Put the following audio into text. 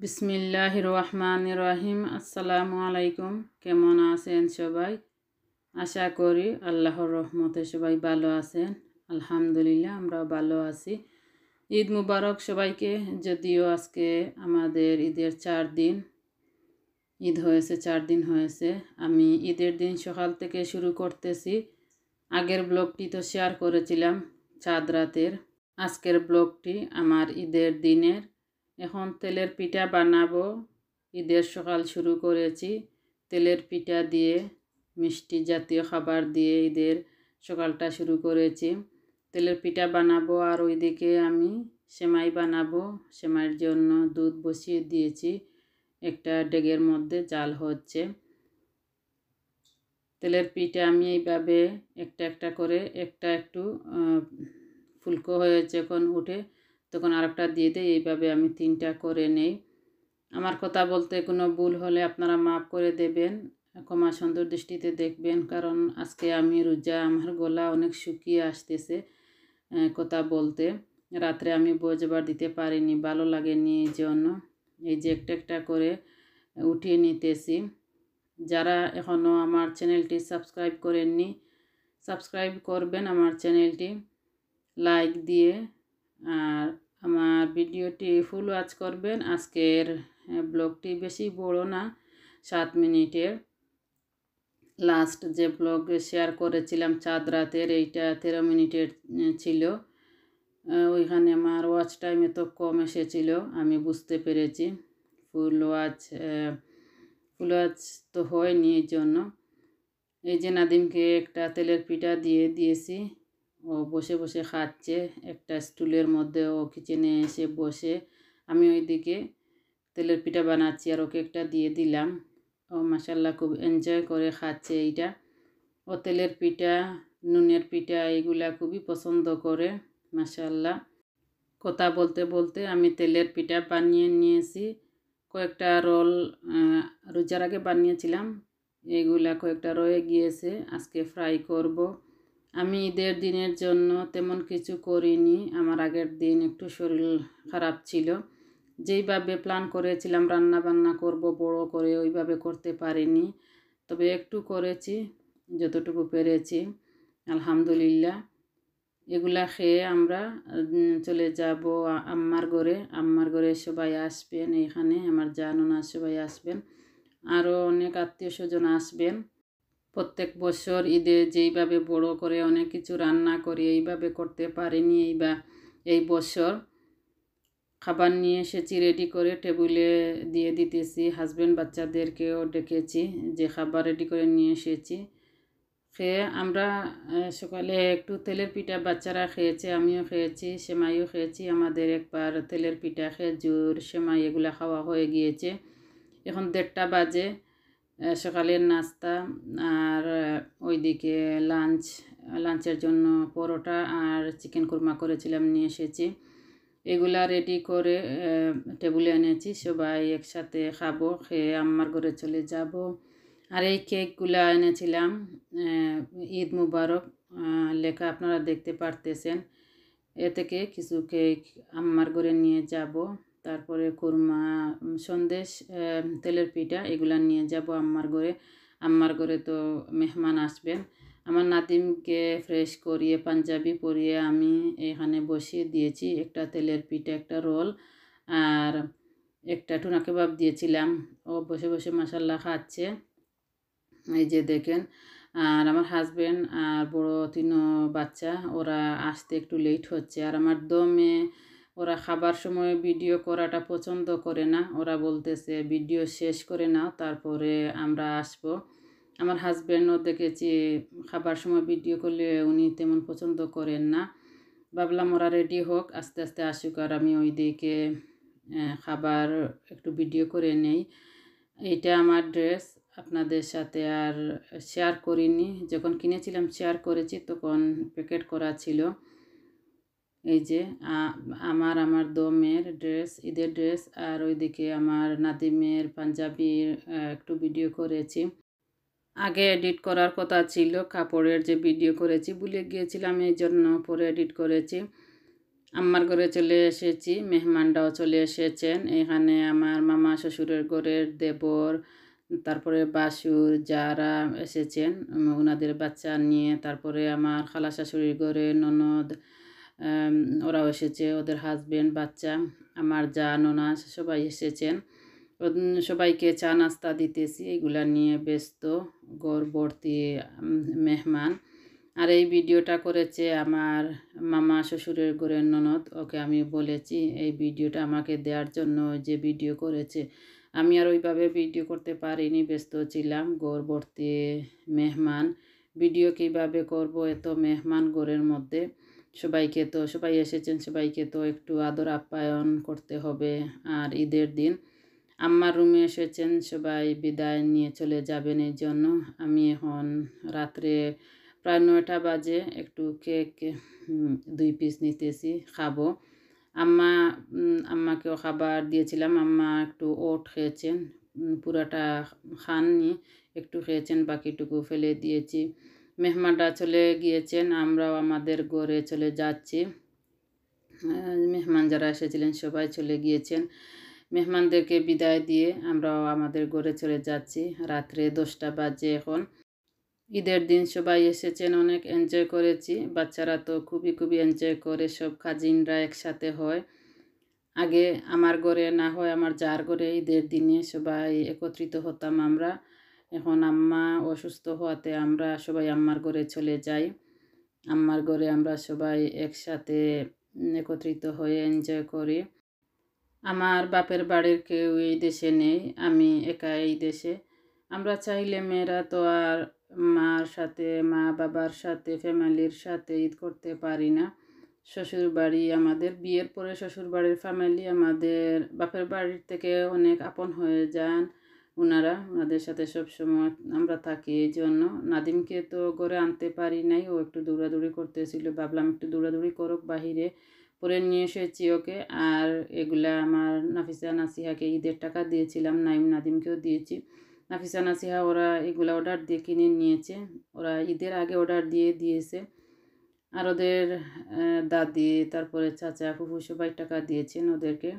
বিসমিল্লাহির রহমানির রহিম। আসসালামু আলাইকুম। কেমন আছেন সবাই? আশা করি আল্লাহর রহমতে সবাই ভালো আছেন। আলহামদুলিল্লাহ আমরাও ভালো আছি। ঈদ মুবারক সবাইকে। যদিও আজকে আমাদের ঈদের 4 দিন ঈদ হয়েছে, 4 দিন হয়েছে। আমি ঈদের দিন সকাল থেকে শুরু করতেছি। আগের ব্লগটি তো শেয়ার করেছিলাম চাঁদ রাতের। আজকের ব্লগটি আমার ঈদের দিনের। এখন তেলের পিঠা বানাবো। ঈদের সকাল শুরু করেছি তেলের পিঠা দিয়ে, মিষ্টি জাতীয় খাবার দিয়ে ঈদের সকালটা শুরু করেছি। তেলের পিঠা বানাবো আর ওইদিকে আমি সেমাই বানাবো। সেমাইয়ের জন্য দুধ বসিয়ে দিয়েছি, একটা ডেগের মধ্যে জাল হচ্ছে। তেলের পিঠা আমি এইভাবে একটা একটা করে একটা একটু ফুলকো হয়েছে, যখন উঠে তখন আরেকটা দিয়ে দিই। এইভাবে আমি 3টা করে নেই। আমার কথা বলতে কোনো ভুল হলে আপনারা মাফ করে দেবেন, ক্ষমা সুন্দর দৃষ্টিতে দেখবেন। কারণ আজকে আমি রোজা, আমার গলা অনেক শুকিয়ে আসতেছে কথা বলতে। রাত্রে আমি বোঝবার দিতে পারিনি, ভালো লাগেনি, এই জন্য এই যে একটা একটা করে উঠিয়ে নিতেছি। যারা এখনও আমার চ্যানেলটি সাবস্ক্রাইব করেননি, সাবস্ক্রাইব করবেন আমার চ্যানেলটি লাইক দিয়ে, আর আমার ভিডিওটি ফুল ওয়াচ করবেন। আজকের ব্লগটি বেশি বড় না, 7 মিনিটের। লাস্ট যে ব্লগ শেয়ার করেছিলাম চাঁদ রাতের, এইটা 13 মিনিটের ছিল। ওইখানে আমার ওয়াচ টাইম এত কম এসেছিল, আমি বুঝতে পেরেছি। ফুল ওয়াচ তো হয়নি, এই জন্য। এই যে নাদিমকে একটা তেলের পিঠা দিয়ে দিয়েছি, ও বসে বসে খাচ্ছে একটা স্টুলের মধ্যে। ও কিচেনে এসে বসে, আমি ওইদিকে তেলের পিঠা বানাচ্ছি আর ওকে একটা দিয়ে দিলাম। ও মাশাল্লাহ খুব এনজয় করে খাচ্ছে এইটা। ও তেলের পিঠা, নুনের পিঠা এইগুলা খুবই পছন্দ করে মাশাল্লাহ। কথা বলতে বলতে আমি তেলের পিঠা বানিয়ে নিয়েছি। কয়েকটা রোল রোজার আগে বানিয়েছিলাম, এগুলা কয়েকটা রয়ে গিয়েছে, আজকে ফ্রাই করব। আমি ঈদের দিনের জন্য তেমন কিছু করিনি। আমার আগের দিন একটু শরীর খারাপ ছিল, যেইভাবে প্ল্যান করেছিলাম রান্না বান্না করব বড় করে, ওইভাবে করতে পারিনি। তবে একটু করেছি, যতটুকু পেরেছি আলহামদুলিল্লাহ। এগুলা খেয়ে আমরা চলে যাব আম্মার ঘরে। আম্মার ঘরে সবাই আসবেন, এখানে আমার জানুনা সবাই আসবেন, আরও অনেক আত্মীয় স্বজন আসবেন। প্রত্যেক বছর ঈদে যেইভাবে বড় করে অনেক কিছু রান্না করি, এইভাবে করতে পারিনি। এই বছর খাবার নিয়ে এসেছি, রেডি করে টেবিলে দিয়ে দিতেছি। হাজব্যান্ড বাচ্চাদেরকেও ডেকেছি, যে খাবার রেডি করে নিয়ে এসেছি। খেয়ে আমরা সকালে একটু তেলের পিঠা বাচ্চারা খেয়েছে, আমিও খেয়েছি, সেমাইও খেয়েছি। আমাদের একবার তেলের পিঠা, খেজুর, সেমাই এগুলো খাওয়া হয়ে গিয়েছে। এখন 1:30 বাজে। সকালের নাস্তা আর ওইদিকে লাঞ্চের জন্য পরোটা আর চিকেন কুরমা করেছিলাম, নিয়ে এসেছি। এগুলা রেডি করে টেবিলে এনেছি, সবাই একসাথে খাবো। খেয়ে আম্মার ঘরে চলে যাব। আর এই কেকগুলা এনেছিলাম, ঈদ মুবারক লেখা আপনারা দেখতে পারতেছেন। এ থেকে কিছু কেক আম্মার ঘরে নিয়ে যাব। তারপরে কুরমা, সন্দেশ, তেলের পিঠা এগুলা নিয়ে যাব আম্মার ঘরে। আম্মার ঘরে তো মেহমান আসবেন। আমার নাতিমকে ফ্রেশ করিয়ে পাঞ্জাবি পরিয়ে আমি এখানে বসিয়ে দিয়েছি। একটা তেলের পিঠা, একটা রোল আর একটা টুনা কাবাব দিয়েছিলাম। ও বসে বসে মাশাল্লাহ খাচ্ছে, এই যে দেখেন। আর আমার হাজব্যান্ড আর বড় 3 বাচ্চা, ওরা আসতে একটু লেট হচ্ছে। আর আমার দমে ওরা খাবার সময় ভিডিও করাটা পছন্দ করে না, ওরা বলতেছে ভিডিও শেষ করে নাও তারপরে আমরা আসব। আমার হাজব্যান্ডও দেখেছি খাবার সময় ভিডিও করলে উনি তেমন পছন্দ করেন না। ভাবলাম ওরা রেডি হোক, আস্তে আস্তে আসুক, আর আমি ওই দিকে খাবার একটু ভিডিও করে নেই। এইটা আমার ড্রেস, আপনাদের সাথে আর শেয়ার করিনি। যখন কিনেছিলাম শেয়ার করেছি, তখন প্যাকেট করা ছিল। এই যে আমার দমের ড্রেস, ঈদের ড্রেস। আর ওইদিকে আমার নাদিমের পাঞ্জাবির একটু ভিডিও করেছি। আগে এডিট করার কথা ছিল, কাপড়ের যে ভিডিও করেছি ভুলে গিয়েছিলাম, এই জন্য পরে এডিট করেছি। আম্মার ঘরে চলে এসেছি, মেহমানরাও চলে এসেছেন। এখানে আমার মামা শ্বশুরের ঘরের দেবর, তারপরে বাসুর যারা এসেছেন ওনাদের বাচ্চা নিয়ে, তারপরে আমার খালা শাশুড়ির ঘরে ননদ, ওরাও এসেছে, ওদের হাজবেন্ড বাচ্চা, আমার যা ননা সবাই এসেছেন। সবাইকে চা নাস্তা দিতেছি, এগুলা নিয়ে ব্যস্ত, ঘর ভর্তি মেহমান। আর এই ভিডিওটা করেছে আমার মামা শ্বশুরের ঘরের ননদ, ওকে আমি বলেছি এই ভিডিওটা আমাকে দেওয়ার জন্য, যে ভিডিও করেছে। আমি আর ওইভাবে ভিডিও করতে পারিনি, ব্যস্ত ছিলাম, ঘর ভর্তি মেহমান, ভিডিও কীভাবে করব, এত মেহমান ঘরের মধ্যে। সবাই এসেছেন, সবাইকে তো একটু আদর আপ্যায়ন করতে হবে। আর ঈদের দিন আম্মার রুমে এসেছেন, সবাই বিদায় নিয়ে চলে যাবেন, এই জন্য আমি এখন রাত্রে প্রায় 9টা বাজে, একটু কেক 2 পিস নিতেছি, খাবো। আম্মাকেও খাবার দিয়েছিলাম, আম্মা একটু ওট খেয়েছেন, পুরাটা খাননি, একটু খেয়েছেন, বাকিটুকু ফেলে দিয়েছি। মেহমানরা চলে গিয়েছেন, আমরাও আমাদের ঘরে চলে যাচ্ছি। মেহমান যারা এসেছিলেন সবাই চলে গিয়েছেন, মেহমানদেরকে বিদায় দিয়ে আমরাও আমাদের ঘরে চলে যাচ্ছি। রাত্রে 10টা বাজে এখন। ঈদের দিন সবাই এসেছেন, অনেক এনজয় করেছি, বাচ্চারা তো খুবই এনজয় করে, সব কাজিনরা একসাথে হয়। আগে আমার ঘরে না হয় আমার যার ঘরে ঈদের দিনে সবাই একত্রিত হতাম আমরা। এখন আম্মা অসুস্থ হওয়াতে আমরা সবাই আম্মার ঘরে চলে যাই। আম্মার ঘরে আমরা সবাই একসাথে একত্রিত হয়ে এনজয় করি। আমার বাপের বাড়ির কেউ এই দেশে নেই, আমি একা এই দেশে। আমরা চাইলে মেয়েরা তো আর মা বাবার সাথে ফ্যামিলির সাথে ঈদ করতে পারি না। শ্বশুর বাড়ি আমাদের, বিয়ের পরে শ্বশুর বাড়ির ফ্যামিলি আমাদের বাপের বাড়ির থেকে অনেক আপন হয়ে যান ওনাদের সাথে সবসময় আমরা থাকি। এই জন্য নাদিমকে তো ঘরে আনতে পারি নাই, ও একটু দৌড়াদৌড়ি করতেছিল, ভাবলাম একটু দৌড়াদৌড়ি করুক বাহিরে, পরে নিয়ে এসেছি ওকে। আর এগুলা আমার নাফিসা নাসিহাকে ঈদের টাকা দিয়েছিলাম, নাদিমকেও দিয়েছি। নাফিসা নাসিহা ওরা এগুলা অর্ডার দিয়ে কিনে নিয়েছে, ওরা ঈদের আগে অর্ডার দিয়েছে। আর ওদের দাদি, তারপরে চাচা ফুফু সবাই টাকা দিয়েছেন ওদেরকে।